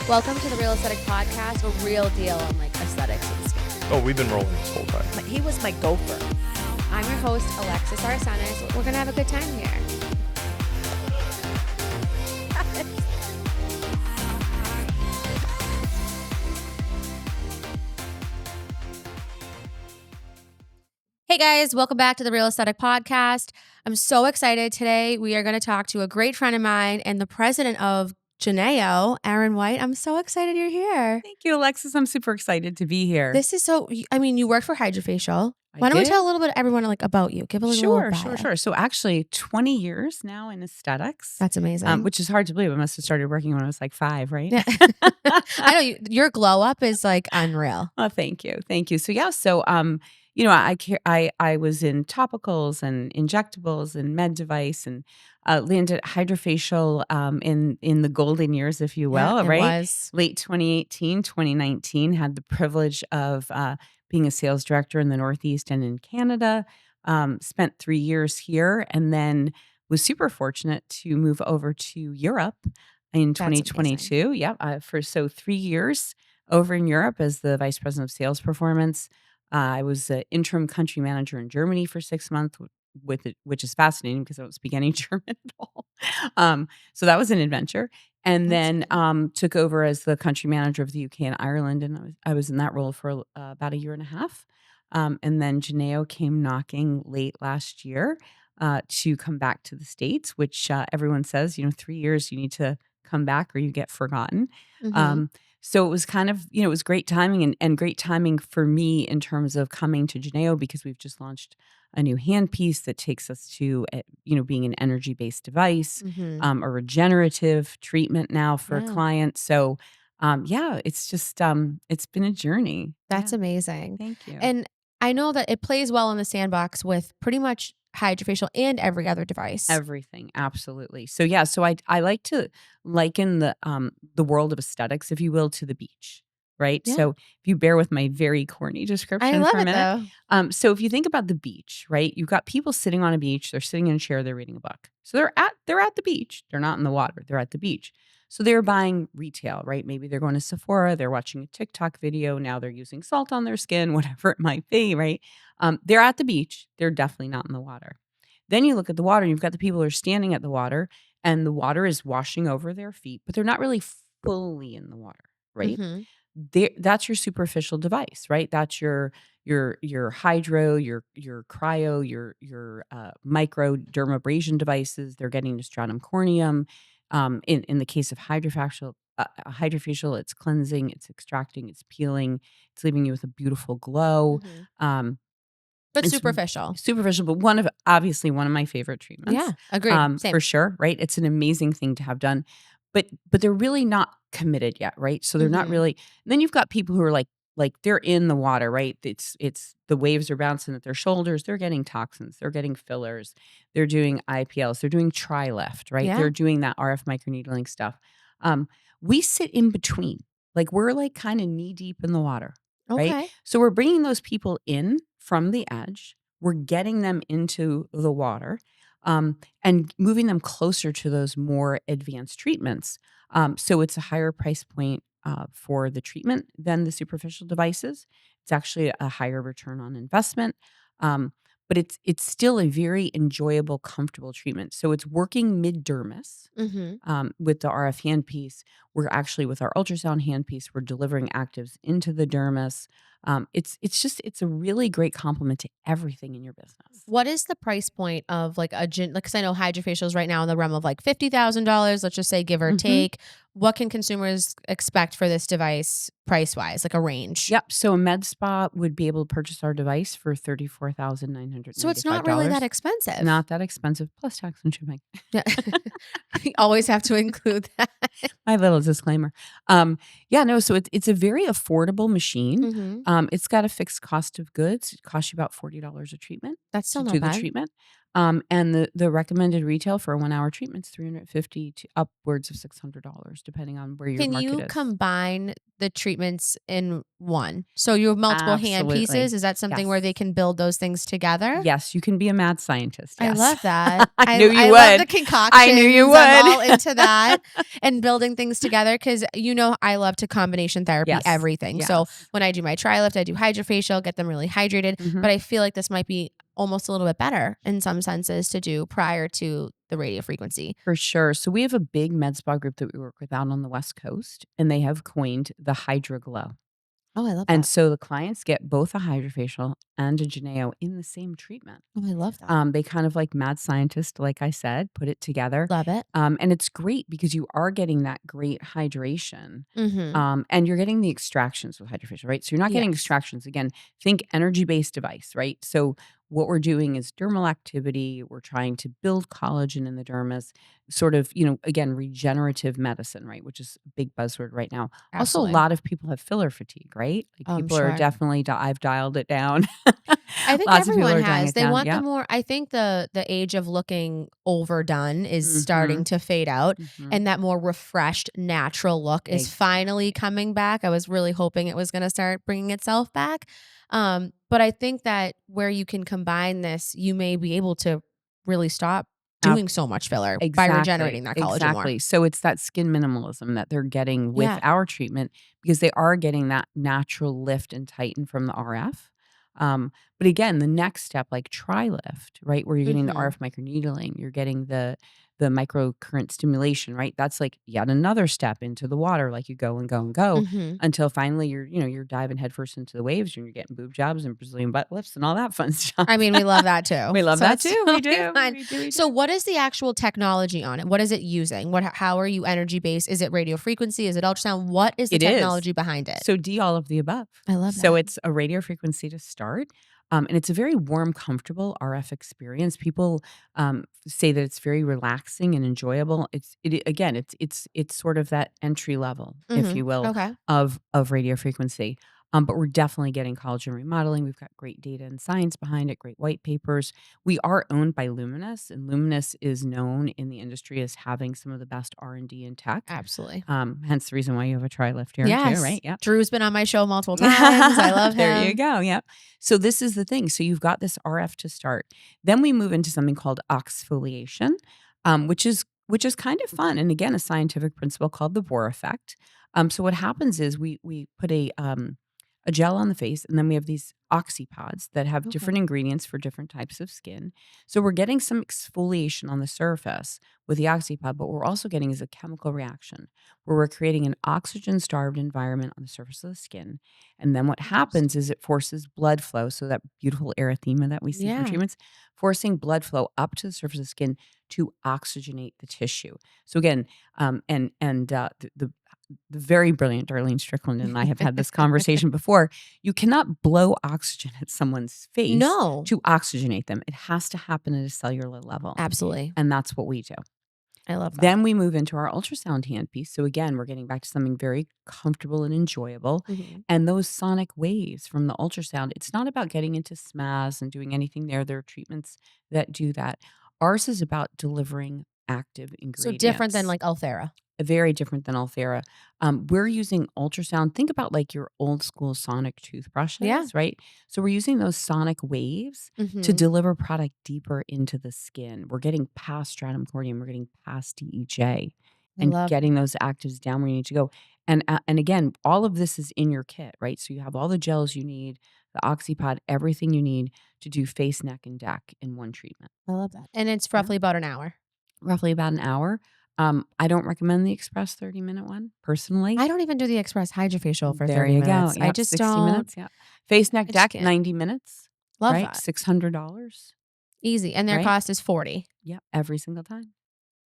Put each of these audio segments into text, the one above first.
Welcome to the Real Aesthetic Podcast, a real deal on like aesthetics and skin. Oh, we've been rolling this whole time. He was my gopher. I'm your host, Alexis Arsenis. We're going to have a good time here. Hey guys, welcome back to the Real Aesthetic Podcast. I'm so excited today. We are going to talk to a great friend of mine and the president of Geneo, Erin White. I'm so excited you're here. Thank you, Alexis. I'm super excited to be here. This is so, you work for Hydrofacial. Why don't we tell a little bit everyone about you? Give a little bio. Sure. So actually 20 years now in aesthetics. That's amazing. Which is hard to believe. I must have started working when I was like 5, right? Yeah. I know your glow up is like unreal. Oh, thank you. I was in topicals and injectables and med device and landed Hydrofacial in the golden years, if you will, Yeah, it right? was. Late 2018, 2019, had the privilege of being a sales director in the Northeast and in Canada. Spent 3 years here and then was super fortunate to move over to Europe in 2022. Yeah, for 3 years over in Europe as the vice president of sales performance. I was the interim country manager in Germany for 6 months, which is fascinating because I don't speak any German at all. So that was an adventure. And then took over as the country manager of the UK and Ireland, and I was in that role for about a year and a half. And then Geneo came knocking late last year to come back to the States, which everyone says, 3 years you need to come back or you get forgotten. Mm-hmm. So it was kind of, it was great timing and great timing for me in terms of coming to Geneo because we've just launched a new handpiece that takes us to, being an energy-based device, Mm-hmm. a regenerative treatment now for Wow. clients. So, it's just, it's been a journey. That's Yeah. amazing. Thank you. And I know that it plays well in the sandbox with pretty much Hydrofacial and every other device. Everything, absolutely. So I like to liken the world of aesthetics, if you will, to the beach, right? Yeah. So if you bear with my very corny I description love for a it minute. though. So if you think about the beach, right? You've got people sitting on a beach, they're sitting in a chair, they're reading a book. So they're at the beach. They're not in the water. They're at the beach. So they're buying retail, right? Maybe they're going to Sephora, they're watching a TikTok video, now they're using salt on their skin, whatever it might be, right? They're at the beach. They're definitely not in the water. Then you look at the water, and you've got the people who are standing at the water, and the water is washing over their feet, but they're not really fully in the water, right? Mm-hmm. That's your superficial device, right? That's your hydro, your cryo, your micro dermabrasion devices. They're getting to stratum corneum. In the case of hydrofacial, it's cleansing, it's extracting, it's peeling, it's leaving you with a beautiful glow. Mm-hmm. But It's superficial. but obviously one of my favorite treatments. Yeah, agreed. Same. For sure, right? It's an amazing thing to have done, but they're really not committed yet, right? So they're not Mhm. really. And then you've got people who are like they're in the water, right? It's the waves are bouncing at their shoulders. They're getting toxins. They're getting fillers. They're doing IPLs. They're doing tri-lift, right? Yeah. They're doing that RF microneedling stuff. We sit in between, like we're like kind of knee deep in the water. Right? Okay. So we're bringing those people in from the edge. We're getting them into the water and moving them closer to those more advanced treatments. So it's a higher price point for the treatment than the superficial devices. It's actually a higher return on investment. But it's still a very enjoyable, comfortable treatment. So it's working mid-dermis Mm-hmm. with the RF handpiece. We're actually with our ultrasound handpiece, we're delivering actives into the dermis. It's a really great complement to everything in your business. What is the price point of like because I know Hydrofacials right now in the realm of like $50,000, let's just say give or Mhm. take. What can consumers expect for this device price wise, like a range? Yep. So a med spa would be able to purchase our device for $34,995. So it's not really that expensive. Not that expensive, plus tax and shipping. Yeah. You always have to include that. My little disclaimer. So it's a very affordable machine. Mm-hmm. It's got a fixed cost of goods. It costs you about $40 a treatment That's still to not do the bad. treatment. And the recommended retail for a 1-hour treatment is $350 to upwards of $600, depending on where your Can market you is. combine the treatments in one? So you have multiple hand pieces. Absolutely. Is that something where they Yes. can build those things together? Yes, you can be a mad scientist, I yes. love that. I knew you I love the would. I knew you concoctions. I'm would. all into that and building things together because I love to combination therapy Yes. everything. So Yes. when I do my tri lift, I do hydrofacial, get them really hydrated. Mhm. But I feel like this might be almost a little bit better in some senses to do prior to the radio frequency. For sure. So we have a big med spa group that we work with out on the West Coast, and they have coined the Hydra Glow. Oh, I love And that. so the clients get both a hydrofacial and a Geneo in the same treatment. Oh, I love that. They kind of like mad scientist, like I said, put it together. Love it. And it's great because you are getting that great hydration. Mm-hmm. And you're getting the extractions with hydrofacial, right? So you're not getting Yes. extractions. Again, think energy-based device, right? So what we're doing is dermal activity. We're trying to build collagen in the dermis, sort of, again, regenerative medicine, right? Which is a big buzzword right now. Also, a Absolutely. lot of people have filler fatigue, right? Like I'm people are sure. definitely, I've dialed it down. I think Lots of people everyone are dialing has. it They down. want the Yep. more I think the age of looking overdone is Mm-hmm. starting to fade out Mm-hmm. and that more refreshed natural look is finally Exactly. coming back. I was really hoping it was going to start bringing itself back. But I think that where you can combine this, you may be able to really stop doing so much filler by Exactly, regenerating that collagen more. exactly. So it's that skin minimalism that they're getting with Yeah. our treatment because they are getting that natural lift and tighten from the RF. But again, the next step, like tri-lift, right, where you're getting the Mhm. RF microneedling, you're getting the microcurrent stimulation, right? That's like yet another step into the water, like you go and go and go Mhm. until finally you're diving headfirst into the waves and you're getting boob jobs and Brazilian butt lifts and all that fun stuff. I mean, we love that too. We love So that that's too. We totally do. fine. We do. We So do. what is the actual technology on it? What is it using? How are you energy based? Is it radio frequency? Is it ultrasound? What is the It is. technology behind it? So D all of the above. I love So that. it's a radio frequency to start. And it's a very warm, comfortable RF experience. People say that it's very relaxing and enjoyable. Again, it's sort of that entry level, if Mhm. you will, Okay. of radio frequency. But we're definitely getting collagen remodeling. We've got great data and science behind it, great white papers. We are owned by Luminous, and Luminous is known in the industry as having some of the best R&D in tech. Absolutely. Hence the reason why you have a tri-lift here too, Yes. right? Yep. Drew's been on my show multiple times. I love There you him. go. Yep. So this is the thing. So you've got this RF to start. Then we move into something called oxfoliation, which is kind of fun. And again, a scientific principle called the Bohr effect. So what happens is we put a gel on the face, and then we have these oxypods that have different Okay. ingredients for different types of skin. So we're getting some exfoliation on the surface with the oxypod, but what we're also getting is a chemical reaction where we're creating an oxygen-starved environment on the surface of the skin. And then what happens Interesting. is it forces blood flow. So that beautiful erythema that we see from Yeah. treatments, forcing blood flow up to the surface of the skin to oxygenate the tissue. So again, the very brilliant Darlene Strickland and I have had this conversation before. You cannot blow oxygen at someone's face No. to oxygenate them. It has to happen at a cellular level. Absolutely. And that's what we do. I love that. Then we move into our ultrasound handpiece. So again, we're getting back to something very comfortable and enjoyable. Mhm. And those sonic waves from the ultrasound, it's not about getting into SMAS and doing anything there. There are treatments that do that. Ours is about delivering active So different than ingredients. like Althera. Very different than Althera. We're using ultrasound. Think about like your old school sonic Yeah. toothbrushes, right? So we're using those sonic waves to Mhm. deliver product deeper into the skin. We're getting past stratum corneum. We're getting past DEJ I and love getting those actives down where you need to go. And again, all of this is in your kit, right? So you have all the gels you need, the Oxypod, everything you need to do face, neck, and deck in one treatment. I love that. And it's Yeah. roughly about an hour. Roughly about an hour. I don't recommend the express 30-minute one personally. I don't even do the express hydrofacial for There 30 you go. minutes. I Yep, just 60 don't. minutes. Yeah. Face, neck, I just deck, can't. 90 minutes, Love right? that. $600, Easy. And their right? cost is 40. Yep, every single time.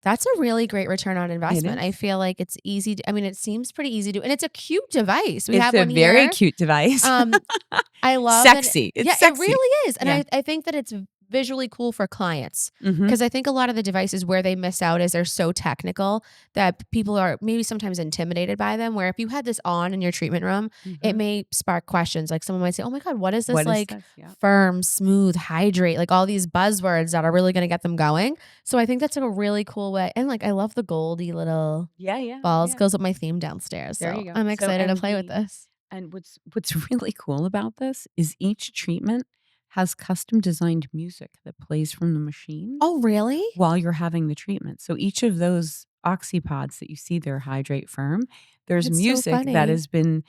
That's a really great return on It investment. I is. feel like it's easy. I mean, it seems pretty easy to, and it's a cute device. We It's have a one very here. cute device. Um, I love that. Sexy. It's Yeah, it sexy. really is. And Yeah. I think that it's visually cool for clients. Mhm. Because I think a lot of the devices where they miss out is they're so technical that people are maybe sometimes intimidated by them. Where if you had this on in your treatment room, it Mhm. may spark questions. Like someone might say, "Oh my god, what is this What is like this? Yeah. firm, smooth, hydrate?" Like all these buzzwords that are really going to get them going. So I think that's like a really cool way. And like I love the goldy little Yeah, yeah, balls. yeah. Goes with my theme downstairs. There So you go. I'm So excited to and play with the this. and what's really cool about this is each treatment has custom designed music that plays from the machine Oh, really? while you're having the treatment. So each of those oxypods that you see there, Hydrate Firm, there's That's so music that funny. has been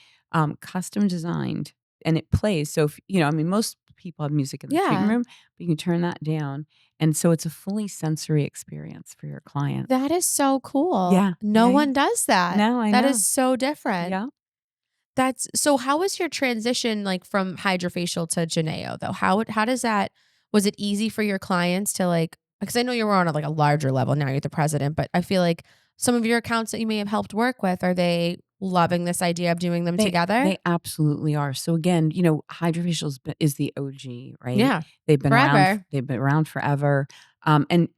custom designed and it plays. So if I mean, most people have music in the treatment Yeah. room, but you can turn that down, and so it's a fully sensory experience for your client. That is so cool. Yeah, No yeah, yeah. one does that. No, I That is know. so different. Yeah. That's so how was your transition like from hydrofacial to Geneo though? How does that was it easy for your clients to like because I know you were on a, like a larger level now you're the president, but I feel like some of your accounts that you may have helped work with, are they loving this idea of doing them together? They absolutely are. So again, Hydrofacials is the OG, right? Yeah. They've been around Forever. they've been around forever. And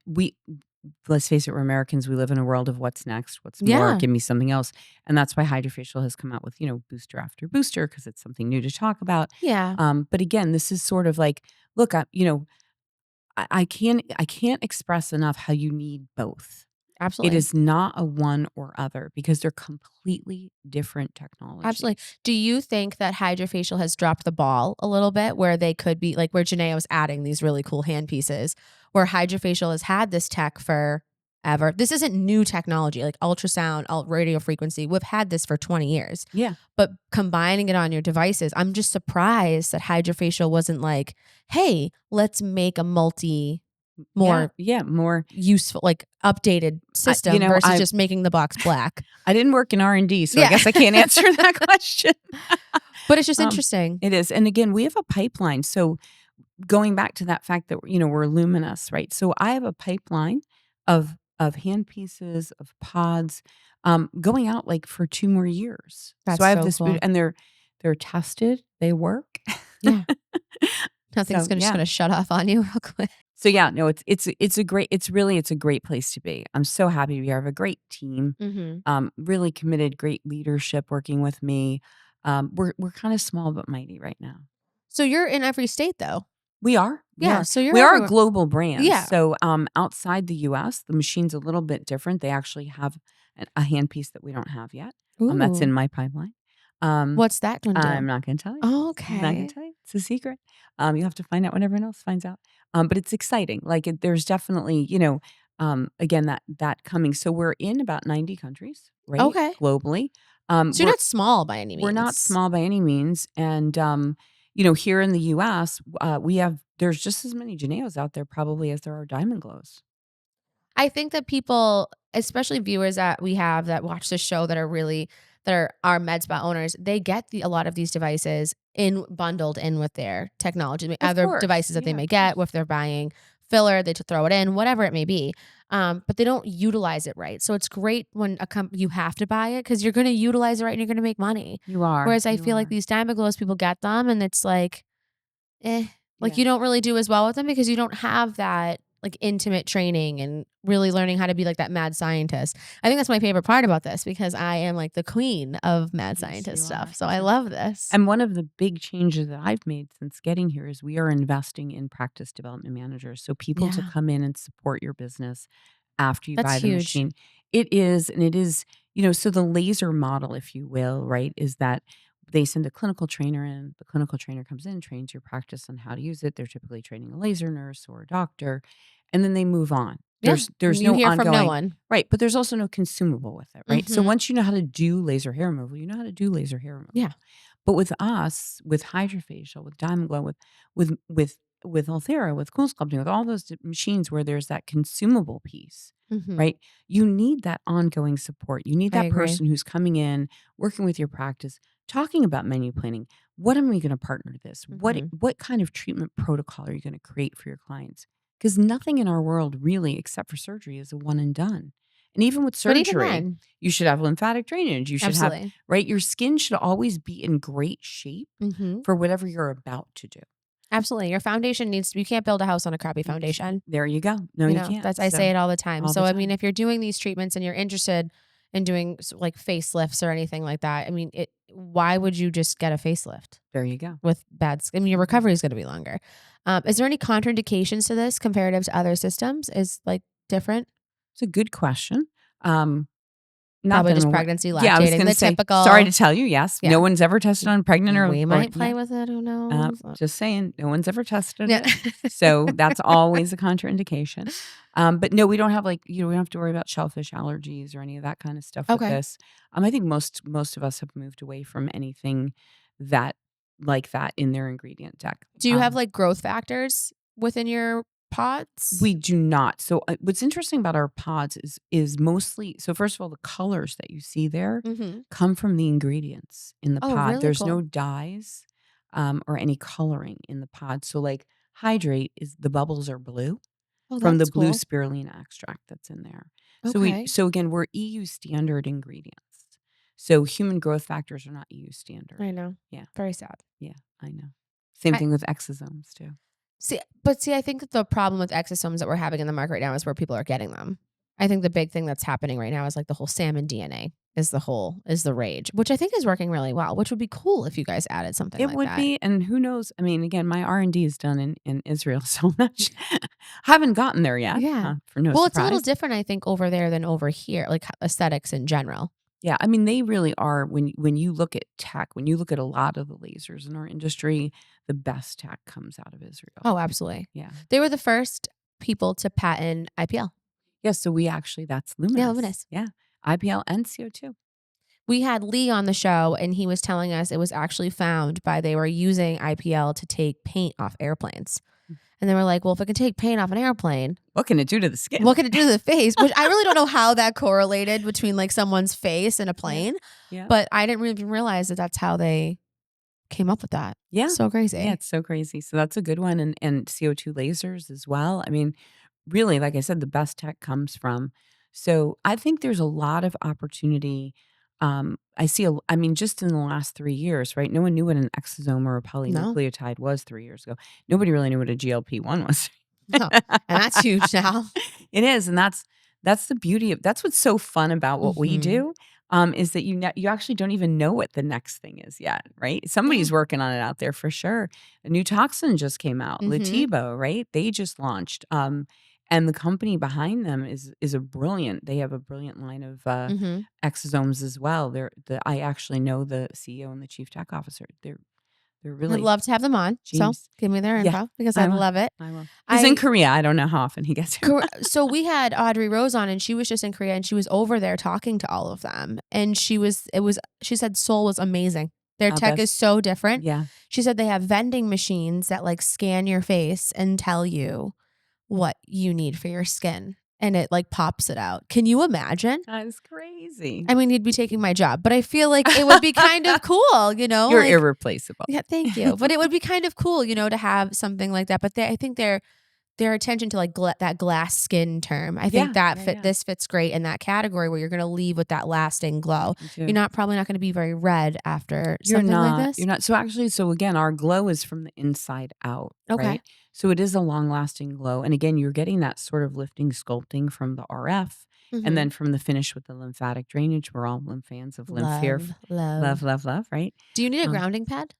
let's face it, we're Americans, we live in a world of what's next, what's more, Yeah. give me something else. And that's why Hydrofacial has come out with, booster after booster because it's something new to talk about. Yeah. But again, this is sort of like, look, I can't express enough how you need both. It Absolutely. is not a one or other because they're completely different Absolutely. technologies. Do you think that Hydrofacial has dropped the ball a little bit where they could be like where Geneo is adding these really cool hand pieces where Hydrofacial has had this tech for ever? This isn't new technology like ultrasound, radio frequency. We've had this for 20 years. Yeah. But combining it on your devices, I'm just surprised that Hydrofacial wasn't like, "Hey, let's make a Yeah, more yeah, more useful like updated I system versus I just making the box black." I didn't work in R&D, so I Yeah. guess I can't answer that question. But it's just Um, interesting. it is, and again, we have a pipeline, so going back to that fact that, we're luminous, right? So I have a pipeline of hand pieces, of pods, going out, like, for 2 more years. So That's I have so this boot cool. and they're tested, they work. Yeah. Nothing's So, gonna just yeah. gonna shut off on you real quick. So, yeah, no, it's a great place to be. I'm so happy we have a great team, Mhm. really committed, great leadership working with me. We're kinda small but mighty right now. So you're in every state though? We are, we Yeah, are. so you're We are a everywhere. global brand. Yeah. So, outside the US, the machine's a little bit different. They actually have a handpiece that we don't have yet. That's in Ooh. my pipeline. Um, What's that gonna I'm do? not gonna tell you. I'm not gonna Okay. tell you. It's a secret. You'll have to find out when everyone else finds out. But it's exciting. Like, there's definitely, again, that coming. So we're in about 90 countries, right, Okay. globally. So you're We're not small by any we're not means. small by any means, and, here in the US, there's just as many Geneos out there probably as there are Diamond Glows. I think that people, especially viewers that we have that watch the show that are our med spa owners, they get a lot of these devices in bundled in with their technology, Of other course. devices that they Yeah, may of get, course. if they're buying filler, they to throw it in, whatever it may be. But they don't utilize it right. So it's great when you have to buy it because you're going to utilize it right and you're going to make money. You are, Whereas I you feel like are. these Diamond Glows, people get them and it's like, eh, like Yeah. you don't really do as well with them because you don't have that like intimate training and really learning how to be like that mad scientist. I think that's my favorite part about this because I am like the queen of mad Yes, scientist you stuff. are. So I Yeah. love this. And one of the big changes that I've made since getting here is we are investing in practice development managers, so people to Yeah. come in and support your business after you That's buy the huge. machine. So the laser model, if you will, right, is that they send a clinical trainer in. The clinical trainer comes in, trains your practice on how to use it. They're typically training a laser nurse or a doctor, and then they move on. Yeah. There's You no hear from no ongoing, one. right, but there's also no consumable with it, right? So Mhm. once you know how to do laser hair removal, you know how to do laser hair removal. Yeah. But with us, with Hydrofacial, with Diamond Glow, with with with Ulthera, with Cool Sculpting, with all those machines where there's that consumable piece, Mhm. right? You need that ongoing support. You need I that agree. person who's coming in, working with your practice, talking about menu planning. What am we going to partner this? Mhm. What kind of treatment protocol are you going to create for your clients? Because nothing in our world really, except for surgery, is a one and done. And even with But even surgery, then, you should have lymphatic drainage. You should have, absolutely. right? Your skin should always be in great shape Mhm. for whatever you're about to do. Absolutely. Your foundation needs to, you can't build a house on a crappy You can't. foundation. There you go. No, you can't. That's, I say So it all the time. all the So, I mean, time. if you're doing these treatments and you're interested in doing like facelifts or anything like that, I mean, why would you just get a facelift There you go. with bad skin? I mean, your Mhm. recovery is going to be longer. Is there any contraindications to this comparative to other systems? Is like different? It's a good question. Not Probably that I'm just aware. pregnancy, Yeah, I was lactating, gonna the say, sorry typical. to tell you, yes, Yeah. no one's ever tested on pregnant or We or might yeah, play with it. Who knows? just saying, no one's ever tested Yeah. it. So that's always a contraindication. But no, we don't have like, we don't have to worry about shellfish allergies or any of that kind of stuff with Okay. this. I think most of us have moved away from anything that like that in their ingredient deck. Do you have like growth factors within your pods? We do not. So what's interesting about our pods is mostly, so first of all, the colors that you see there Mm-hmm. come from the ingredients in the Oh, pod. really There's cool. no dyes or any coloring in the pod. So like hydrate is the bubbles are blue Oh, from the that's blue cool. spirulina extract that's in there. Okay. So again, we're EU standard ingredients. So human growth factors are not EU standard. I know. Yeah. Very sad. Yeah, I know. Same I thing with exosomes too. see, I think the problem with exosomes that we're having in the market right now is where people are getting them. I think the big thing that's happening right now is like the whole salmon DNA is the rage, which I think is working really well, which would be cool if you guys added something It like would that. be, and who knows? I mean, again, my R&D is done in Israel, so I'm not haven't gotten there yet, Yeah. for no Well, it's a little surprise. different, I think, over there than over here, like aesthetics in general. Yeah, I mean, they really are when you look at tech, when you look at a lot of the lasers in our industry, the best tech comes out of Israel. Oh, absolutely. Yeah. They were the first people to patent IPL. Yeah, so we actually that's Yeah, luminous. luminous. Yeah. IPL and CO2. We had Lee on the show, and he was telling us it was actually found by they were using IPL to take paint off airplanes. And they were like, well, if it can take paint off an airplane, What can it do to the skin? what can it do to the face? Which I really don't know how that correlated between like someone's face and a plane. Yeah. But I didn't really realize that that's how they came up with that. Yeah. So crazy. Yeah, it's so crazy. So that's a good one. And CO2 lasers as well. I mean, really, like I said, the best tech comes from. So I think there's a lot of opportunity. I mean, just in the last 3 years, right? No one knew what an exosome or a No. polynucleotide was 3 years ago. Nobody really knew what a GLP-1 was. No. And that's huge now. It is, and that's the beauty of that's what's so fun about what we Mhm. do, is that you actually don't even know what the next thing is yet, right? Yeah. Somebody's working on it out there for sure. A new toxin just came out, Mhm. Lativo, right? They just launched, and the company behind them is a brilliant. They have a brilliant line of Mhm. exosomes as well. I actually know the CEO and the chief tech officer. They're I'd really love to have them on. So genius. give me their Yeah, info because I I'd will. love it. I will. He's in I Korea. I don't know how often he gets here. So we had Audrey Rose on, and she was just in Korea, and she was over there talking to all of them. And she said Seoul was amazing. Their Oh, tech is that's so different. yeah. She said they have vending machines that like scan your face and tell you what you need for your skin. And it like pops it out. Can you imagine? That's crazy. I mean, you'd be taking my job, but I feel like it would be kind of cool, You're like, irreplaceable. yeah, thank you. But it would be kind of cool, to have something like that. But I think their attention to like that glass skin term. I think Yeah, that yeah, yeah. this fits great in that category where you're going to leave with that lasting glow. Me too. You're probably not going to be very red after You're something not. like this. You're not. So again, our glow is from the inside out, Okay. right? So it is a long lasting glow. And again, you're getting that sort of lifting, sculpting from the RF and then from the finish with the lymphatic drainage. We're all fans of lymph here. Love, right? Do you need a Um, grounding pad?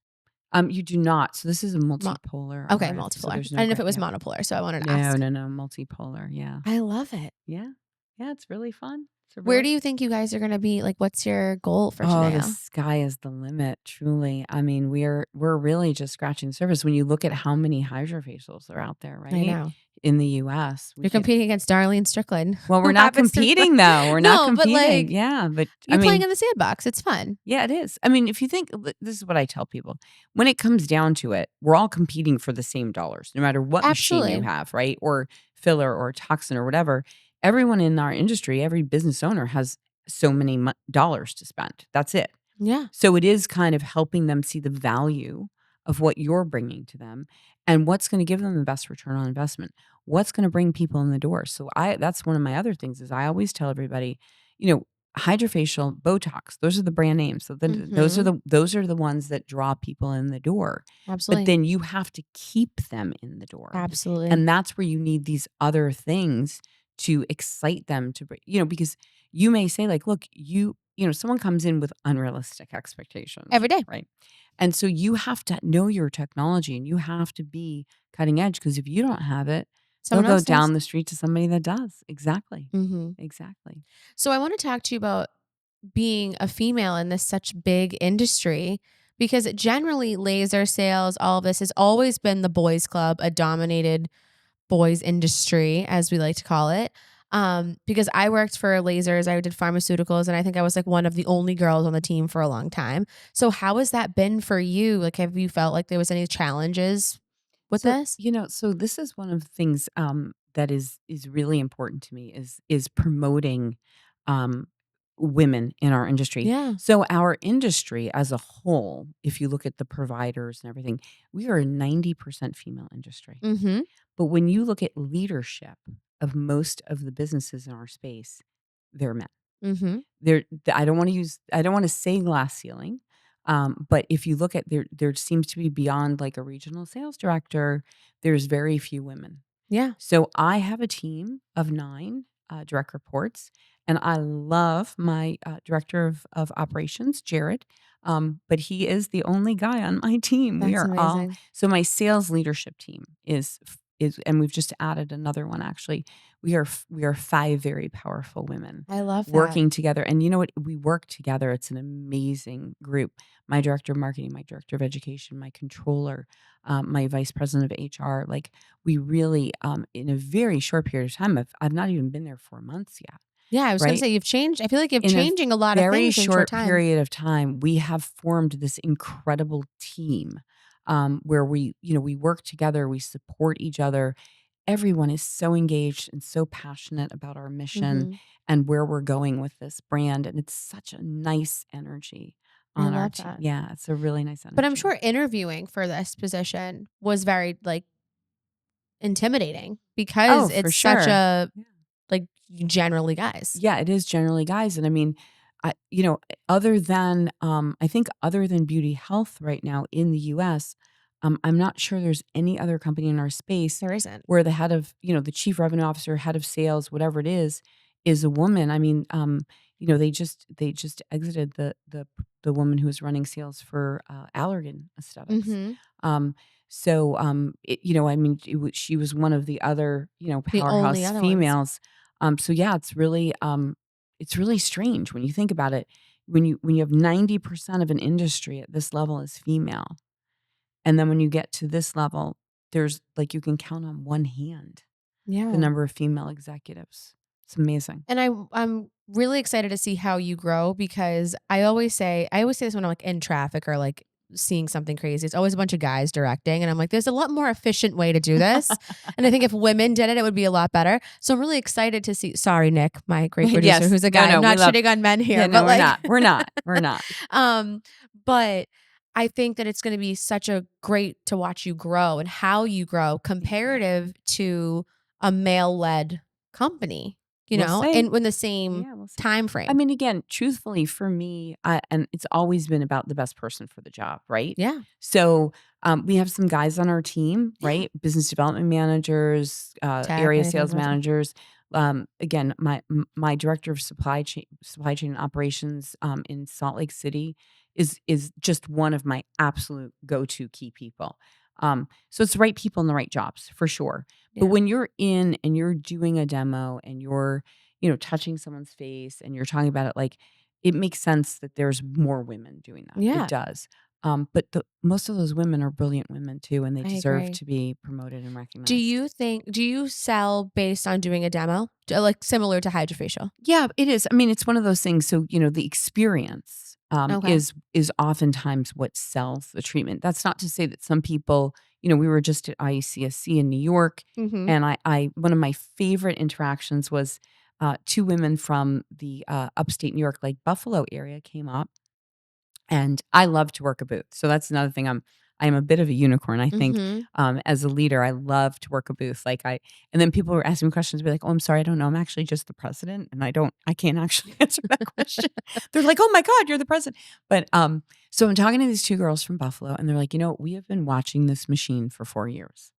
you do not. So this is a multipolar Okay, RF. So multipolar. there's I no didn't know if it was yeah. monopolar, so I wanted to No, ask. no, no, multipolar. Yeah. I love it. Yeah. Yeah, it's really fun. Where do you think you guys are going to be? Like, what's your goal for Oh, the Geneo? sky is the limit, truly. I mean, we're really just scratching the surface when you look at how many hydrofacials are out there, right? I know. In the US. You're competing against Darlene Strickland. Well, we're who not happens to- competing though. We're not No, but, competing. like, Yeah, but You're I playing mean, in the sandbox. It's fun. yeah, it is. I mean, if you think this is what I tell people, when it comes down to it, we're all competing for the same dollars, no matter what machine you Absolutely. have, right? Or filler or toxin or whatever. Everyone in our industry, every business owner has so many dollars to spend. That's it. Yeah. So it is kind of helping them see the value of what you're bringing to them and what's going to give them the best return on investment. What's going to bring people in the door. So that's one of my other things is I always tell everybody, hydrofacial, Botox, those are the brand names. So then Mhm. those are the ones that draw people in the door. But Absolutely. then you have to keep them in the door. Absolutely. And that's where you need these other things to excite them to because you may say like, look, someone comes in with unrealistic expectations, Every day. right? And so you have to know your technology and you have to be cutting edge because if you don't have it, they'll Someone go else does. down the street to somebody that does. Exactly. Mhm. Exactly. So I want to talk to you about being a female in this such big industry because generally laser sales, all of this has always been the boys club, a dominated boys industry, as we like to call it. Because I worked for lasers, I did pharmaceuticals, and I think I was like one of the only girls on the team for a long time. So how has that been for you? Like, have you felt like there was any challenges with So, this? so this is one of the things that is really important to me is promoting um, women in our industry. Yeah. So our industry as a whole, if you look at the providers and everything, we are a 90% female industry. Mm-hmm. But when you look at leadership of most of the businesses in our space, they're men. Mm-hmm. I don't wanna say glass ceiling, but if you look at there seems to be beyond, like, a regional sales director, there's very few women. Yeah. So I have a team of 9, direct reports, and I love my, director of operations, Jared, but he is the only guy on my team. We That's are all amazing. so my sales leadership team is and we've just added another one actually. We are 5 very powerful women I love that. working together, and you know what? We work together. It's an amazing group. My director of marketing, my director of education, my controller, my vice president of HR, like we really, in a very short period of time, I've not even been there 4 months yet, Yeah, I was gonna right? say you've changed. I feel like you're In a changing a lot of very things in short short time. period of time, we have formed this incredible team, where we work together, we support each other. Everyone is so engaged and so passionate about our mission Mm-hmm. and where we're going with this brand, and it's such a nice energy I on our love team. that. Yeah, it's a really nice But I'm energy. sure interviewing for this position was very like intimidating because Oh, for it's such sure. a like generally guys. Yeah, it is generally guys, and I mean, other than, I think other than Beauty Health right now in the US, I'm not sure there's any other company in our space There isn't. where the head of the chief revenue officer, head of sales, whatever it is a woman. I mean, they just exited the woman who was running sales for, Allergan Aesthetics. Mm-hmm. Um, I mean, she was one of the other, The only powerhouse other ones. females so yeah, it's really strange when you think about it. When you have 90% of an industry at this level is female, and then when you get to this level, there's like you can count on one hand the Yeah. number of female executives. It's amazing. And I'm really excited to see how you grow because I always say this when I'm like in traffic or like seeing something crazy. It's always a bunch of guys directing and I'm like there's a lot more efficient way to do this. And I think if women did it it would be a lot better. So I'm really excited to see sorry Nick, my great producer Yes. who's a No, guy. I'm no, we not love shitting on men Yeah, here, no, but we're like not. We're not. We're not. um but I think that it's going to be such a great to watch you grow and how you grow Yeah. comparative to a male led company, We'll see. and in the same Yeah, we'll see. time I frame. mean, again, truthfully, for me, and it's always been about the best person for the job, right? Yeah. So we have some guys on our team, Yeah. right? Business development managers, Tech, area anything sales like that. managers. Again, my director of supply chain and operations in Salt Lake City is just one of my absolute go to key people. So it's the right people in the right jobs for sure. But Yeah. when you're in and you're doing a demo and you're touching someone's face and you're talking about it, like, it makes sense that there's more women doing that. It Yeah. does. But most of those women are brilliant women too, and they I deserve agree. to be promoted and recognized. Do you sell based on doing a demo? Like similar to hydrofacial? Yeah, it is. I mean, it's one of those things. So, the experience Okay. is oftentimes what sells the treatment. That's not to say that some people, we were just at IECSC in New York, Mm-hmm. and I one of my favorite interactions was two women from the upstate New York, like Buffalo area, came up, and I love to work a booth. So that's another thing I am a bit of a unicorn. I think Mhm. as a leader, I love to work a booth. And then people were asking me questions, be like, "Oh, I'm sorry, I don't know. I'm actually just the president, and I can't actually answer that question." They're like, "Oh my God, you're the president." But so I'm talking to these two girls from Buffalo, and they're like, we have been watching this machine for 4 years.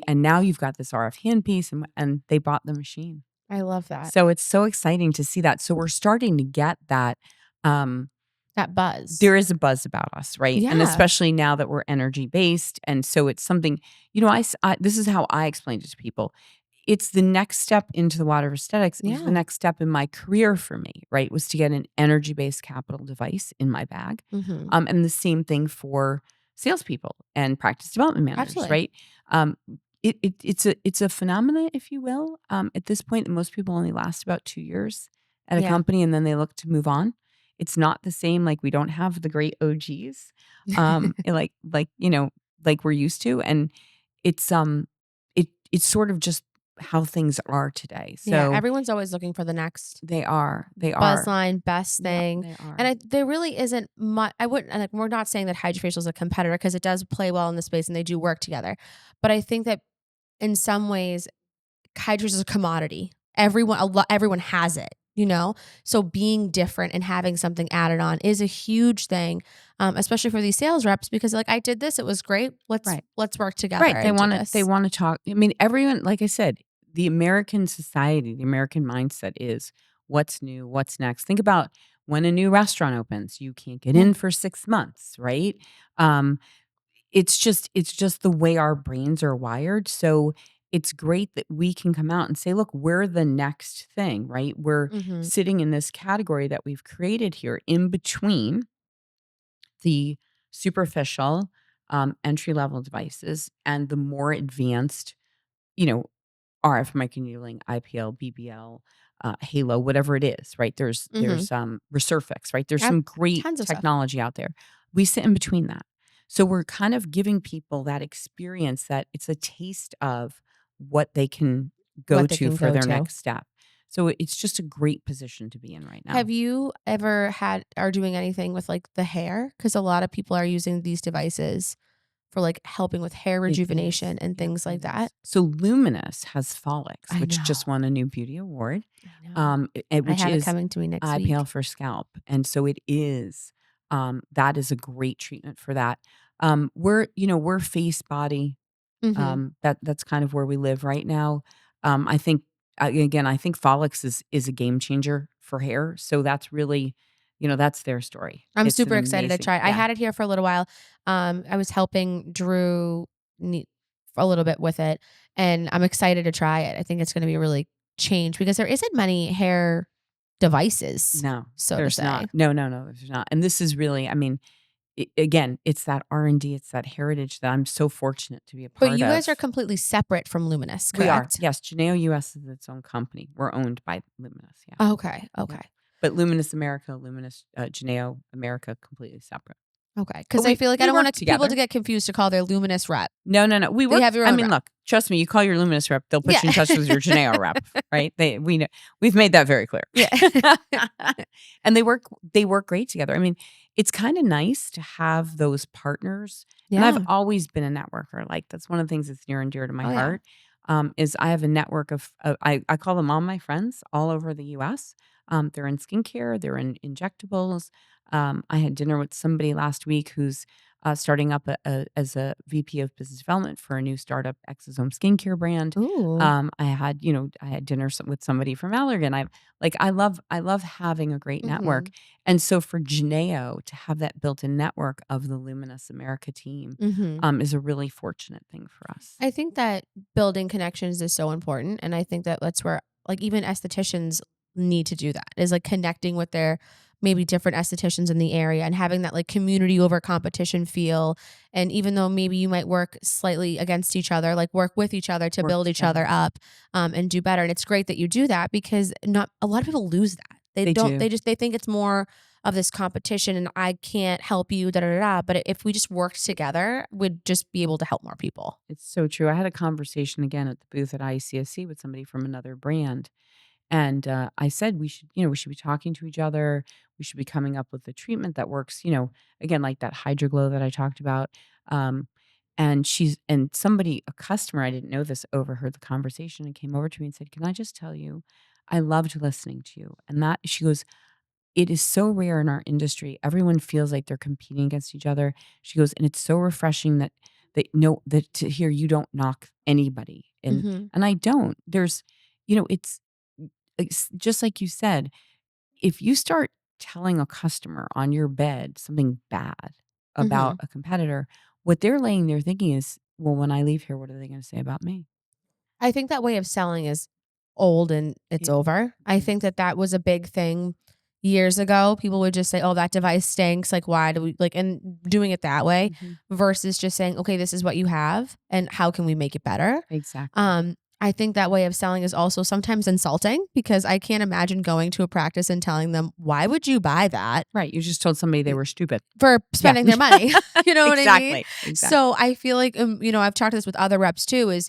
And now you've got this RF handpiece, and they bought the machine. I love that. So it's so exciting to see that. So we're starting to get that. Um, That buzz. there is a buzz about us, right? And Yeah. especially now that we're energy based, and so it's something. This is how I explained it to people. It's the next step into the water of aesthetics. It was the Yeah. next step in my career for me, right? Was to get an energy based capital device in my bag, Mhm. and the same thing for salespeople and practice development managers, Absolutely. right? Um, it's a phenomena, if you will, at this point. That most people only last about 2 years at a Yeah. company, and then they look to move on. It's not the same. Like, we don't have the great OGs, like we're used to, and it's it's sort of just how things are today. Yeah, So everyone's always looking for the next they buzz are, line, best yeah, thing, they and are. there really isn't much. I wouldn't like, we're not saying that Hydrofacial is a competitor because it does play well in the space and they do work together. But I think that in some ways, Hydrofacial is a commodity. Everyone has it, you know? So being different and having something added on is a huge thing, especially for these sales reps because like, "I did this, it was great. Right. Let's work together Right, and do they this." wanna talk. I mean, everyone, like I said, the American society, the American mindset is, "What's new? What's next?" Think about when a new restaurant opens, you can't get Yeah. in for 6 months, right? Um, it's just the way our brains are wired, so it's great that we can come out and say, "Look, we're the next thing," right? We're Mhm. sitting in this category that we've created here in between the superficial, entry level devices and the more advanced, you know, RF microneedling, IPL, BBL, Halo, whatever it is, right? There's Mhm. there's Resurfix, right? There's I've some great tons of stuff. technology out there. We sit in between that. So we're kind of giving people that experience, that it's a taste of what they can go What they to can for go their to. next step. So it's just a great position to be in right now. Have you ever had are doing anything with, like, the hair? Because a lot of people are using these devices for, like, helping with hair It is. rejuvenation and Yep, things like it that. is. So Luminous has Folix, I which just know, won a new beauty award, I know. I which have it is coming to me next IPL week. for scalp, and so it is. That is a great treatment for that. We're face body. Mhm. That's kind of where we live right now. I think again, I think Folix is a game changer for hair. So that's really, that's their story. I'm It's an super excited to amazing, try it. I yeah. had it here for a little while. I was helping Drew ne a little bit with it, and I'm excited to try it. I think it's gonna be a really change because there isn't many hair devices, No, so to there's not. say. No, no, no, there's not. And this is really, I mean, again, it's that R&D, it's that heritage that I'm so fortunate to be a But part you guys are of. completely separate from Luminous, We are. correct? Yes, Geneo US is its own company. We're owned by Luminous, yeah. Okay, Yep. okay, But Luminous America, Geneo America, completely separate. okay. But Because I we feel like I we don't work want people to together. get confused to call their Luminous rep. No, no, no. We They work. have your I own mean, rep. look, trust me, you call your Luminous rep, they'll put Yeah. you in touch with your Geneo rep, right? We know, we've made that very clear. Yeah. And they work great together. I mean, it's kind of nice to have those partners. And I've Yeah. always been a networker. Like, that's one of the things that's near and dear to my Oh, yeah. heart. Is I have a network of I call them all my friends all over the US. They're in skincare, they're in injectables. I had dinner with somebody last week who's starting up as a VP of business development for a new startup exosome skincare brand. Ooh. I had dinner with somebody from Allergan. I love having a great network, Mhm. and so for Geneo to have that built-in network of the Luminous America team, Mhm. is a really fortunate thing for us. I think that building connections is so important, and I think that that's where, like, even estheticians need to do that, is, like, connecting with their maybe different estheticians in the area and having that, like, community over competition feel, and even though maybe you might work slightly against each other, like, work with each other to Work build each other together. up, and do better, and it's great that you do that because not a lot of people lose that. They They don't do. they think it's more of this competition and I can't help you, da da da. Da. But if we just worked together, we'd just be able to help more people. It's so true. I had a conversation again at the booth at ICSC with somebody from another brand. And, I said we should be talking to each other. We should be coming up with a treatment that works, again, like that Hydroglow that I talked about. Um, and somebody, a customer, I didn't know this, overheard the conversation and came over to me and said, "Can I just tell you, I loved listening to you." And that she goes, "It is so rare in our industry. Everyone feels like they're competing against each other." She goes, "And it's so refreshing that to hear you don't knock anybody." Mhm. And I don't. There's, it's just like you said, if you start telling a customer on your bed something bad about Mhm. a competitor, what they're laying there thinking is, well, when I leave here, what are they going to say about me? I think that way of selling is old and it's It over. I think is. that that was a big thing years ago. People would just say, "Oh, that device stinks. Like, why do we like?" And doing it that way Mhm. versus just saying, "Okay, this is what you have, and how can we make it better?" Exactly. I think that way of selling is also sometimes insulting because I can't imagine going to a practice and telling them, "Why would you buy that?" Right. You just told somebody they were stupid. For Yeah. spending their money. You know what I mean? Exactly. So Exactly. I feel like, I've talked this with other reps too, is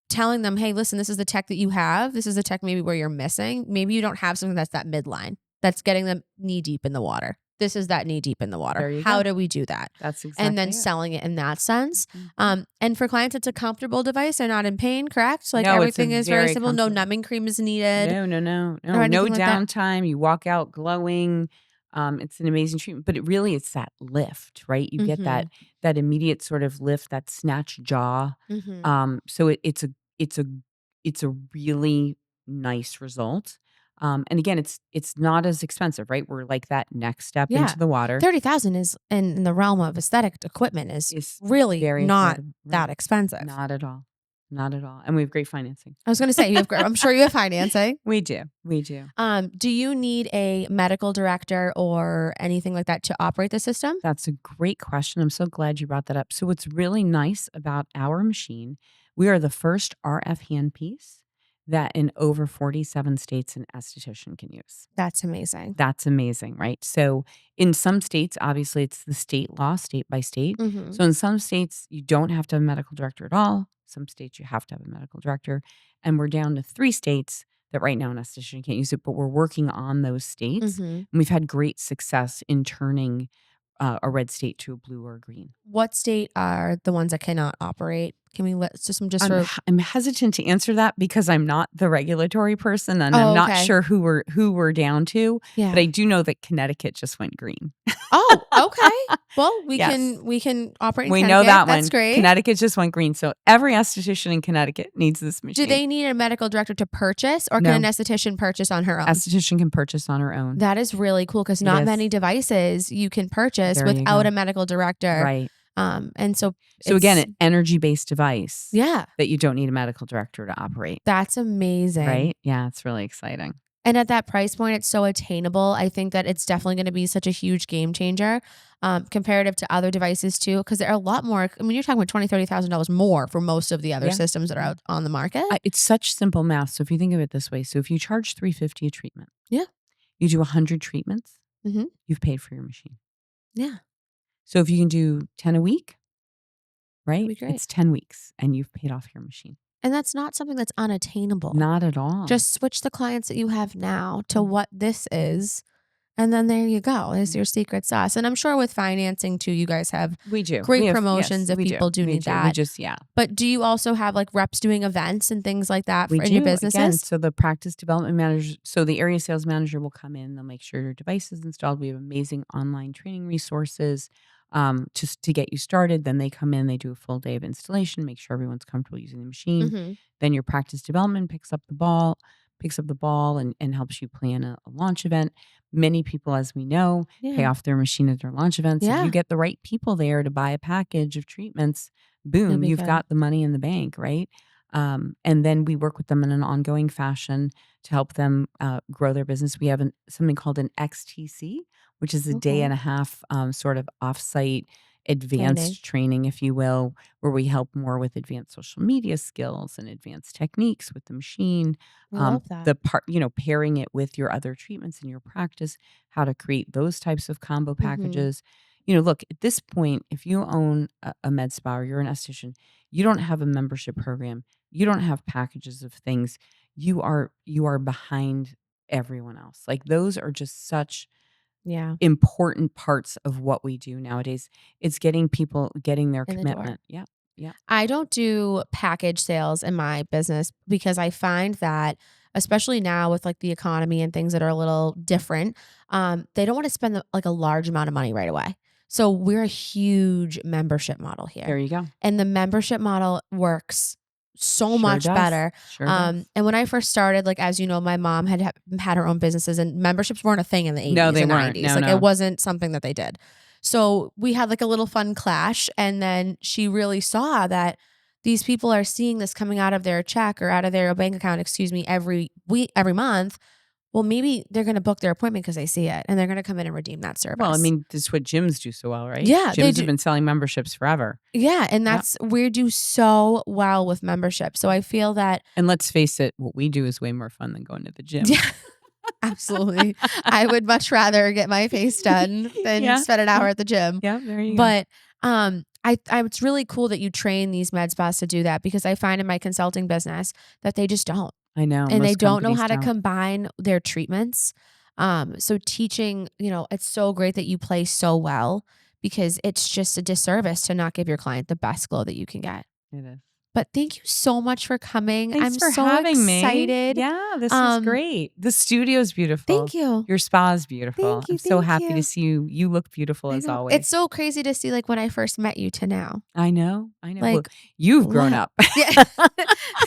telling them, "Hey, listen, this is the tech that you have. This is the tech maybe where you're missing. Maybe you don't have something that's that midline that's getting them knee deep in the water. This is that knee deep in the water. There you How go. do we do that?" That's And then exactly it. selling it in that sense. Mhm. And for clients, it's a comfortable device. They're not in pain, correct? Like No, it's a everything is very very simple. No comfortable. numbing cream is needed No, no, no, or no, no anything like that. downtime. You walk out glowing. It's an amazing treatment, but it's that lift, right? You get Mm-hmm. that immediate sort of lift, that snatch jaw. Mm-hmm. So it's a it's a really nice result. And again, it's not as expensive, right? We're like that next step Yeah. into the water 30,000 is in the realm of aesthetic equipment is is really very not affordable, right? that expensive. Not at all, not at all, and we have great financing. I was gonna say I'm sure you have financing. We do, we do. Do you need a medical director or anything like that to operate the system? That's a great question. I'm so glad you brought that up. So, what's really nice about our machine, we are the first RF handpiece that in over 47 states an esthetician can use. That's amazing. That's amazing, right? So, in some states, obviously, it's the state law, state by state. Mhm. So, in some states, you don't have to have a medical director at all. Some states, you have to have a medical director. And we're down to 3 states that right now an esthetician can't use it, but we're working on those states. Mhm. And we've had great success in turning a red state to a blue or a green. What state are the ones that cannot operate? Can we let just for I'm hesitant to answer that because I'm not the regulatory person and I'm Oh, not okay. sure who we're down to, but I Yeah. do know that Connecticut just went green. Oh, okay. Well, we Yes. can we can operate in We know Connecticut. that That's one. great. Connecticut just went green. So every esthetician in Connecticut needs this Do machine. they need a medical director to purchase or can an No, esthetician purchase on her own? esthetician can purchase on her own. That is really cool because It not many is. devices you can purchase There you without go. a medical director. Right. And so So again, it's an energy-based device yeah, that you don't need a medical director to operate, that's amazing. right? Yeah, it's really exciting. And at that price point, it's so attainable. I think that it's definitely going to be such a huge game changer, comparative to other devices too, because they're a lot more. I mean, you're talking about $20,000, $30,000 more for most of the other Yeah. systems that are Yeah. out on the market. It's such simple math. So if you think of it this way, so if you charge $350 a treatment, Yeah. you do 100 treatments, Hmm. you've paid for your machine. Yeah. So if you can do 10 a week, That'd right? be great. It's 10 weeks and you've paid off your machine. And that's not something that's unattainable. Not at all. Just switch the clients that you have now to Mhm. what this is. And then there you go. There's Mhm. your secret sauce. And I'm sure with financing too, you guys have We do. We great have, yes, promotions if we do. people do We need do. We that. just, yeah, But do you also have like reps doing events and things like that we for in your do. Again, businesses? so the practice development manager, so the area sales manager will come in, they'll make sure your device is installed. We have amazing online training resources just to get you started. Then they come in, they do a full day of installation, make sure everyone's comfortable using the machine. Mm-hmm. Then your practice development picks up the ball and helps you plan a launch event. Many people, as we know, pay Yeah. off their machine at their launch events. If you Yeah. get the right people there to buy a package of treatments, You'll boom, be you've good. got the money in the bank, right? And then we work with them in an ongoing fashion to help them grow their business. We have something called an XTC, which is a day Okay. and a half sort of offsite Training. advanced training, if you will, where we help more with advanced social media skills and advanced techniques with the machine. I love that. The part, pairing it with your other treatments in your practice, how to create those types of combo Mm-hmm. packages. Look, at this point, if you own a med spa or you're an esthetician, you don't have a membership program, you don't have packages of things. You are behind everyone else. Like those are just such Yeah. important parts of what we do nowadays. It's getting people getting their In the door. commitment. Yeah. Yeah. I don't do package sales in my business because I find that, especially now with like the economy and things that are a little different, they don't want to spend like a large amount of money right away. So we're a huge membership model There here, you go. and the membership model works so Sure much does. better. Sure does. And when I first started, like as you know, my mom had her own businesses, and memberships weren't a thing in the No, 80s they and weren't. 90s. No, Like it no. wasn't something that they did. So we had like a little fun clash, and then she really saw that these people are seeing this coming out of their check or out of their bank account, excuse me, every week, every month. Well, maybe they're going to book their appointment because they see it, and they're going to come in and redeem that Well, I service. mean, this is what gyms do so well, right? Yeah, they Gyms have do. been selling memberships forever. Yeah. And Yep. we do so well with membership. So I feel that, And let's face it, what we do is way more fun than going to the gym. yeah, absolutely. I would much rather get my face done than Yeah. spend an hour Yeah. at the gym. Yeah. There you go. But it's really cool that you train these med spas to do that, because I find in my consulting business that they just don't. I know. And they Most don't know companies how to don't. combine their treatments. So teaching, it's so great that you play so well, because it's just a disservice to not give your client the best glow that you can get. It is. But thank you so much for coming. Thanks I'm for so having me. excited. Yeah, this was Um, great. The studio's beautiful. Thank you. Your spa is beautiful. Thank I'm you. so Thank happy to you. see you. You look beautiful I as know. always. It's so crazy to see like when I first met you to now. I know. I know. Well, Like, you've grown wow. up. Yeah.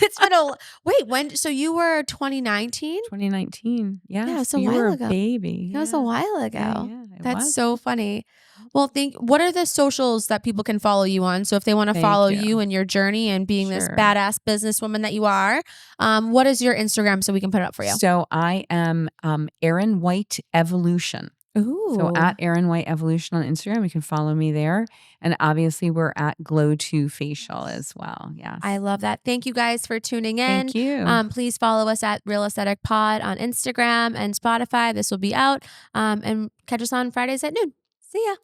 It's been wait, so you were 2019? 2019. Yeah, Yes. it's a You were while a ago. baby. That was a Yeah. while Yeah. ago. Yeah. It That's was. so funny. Well, what are the socials that people can follow you on? So if they want to Thank follow you. you and your journey and being this Sure. badass businesswoman that you are, what is your Instagram so we can put it up for you? So I am Erin White Evolution. So Ooh. at Erin White Evolution on Instagram, you can follow me there. And obviously we're at Glow 2 Facial as well. Yes. I love that. Thank you guys for tuning in. Thank you. Please follow us at Real Aesthetic Pod on Instagram and Spotify. This will be out. And catch us on Fridays at noon. See ya.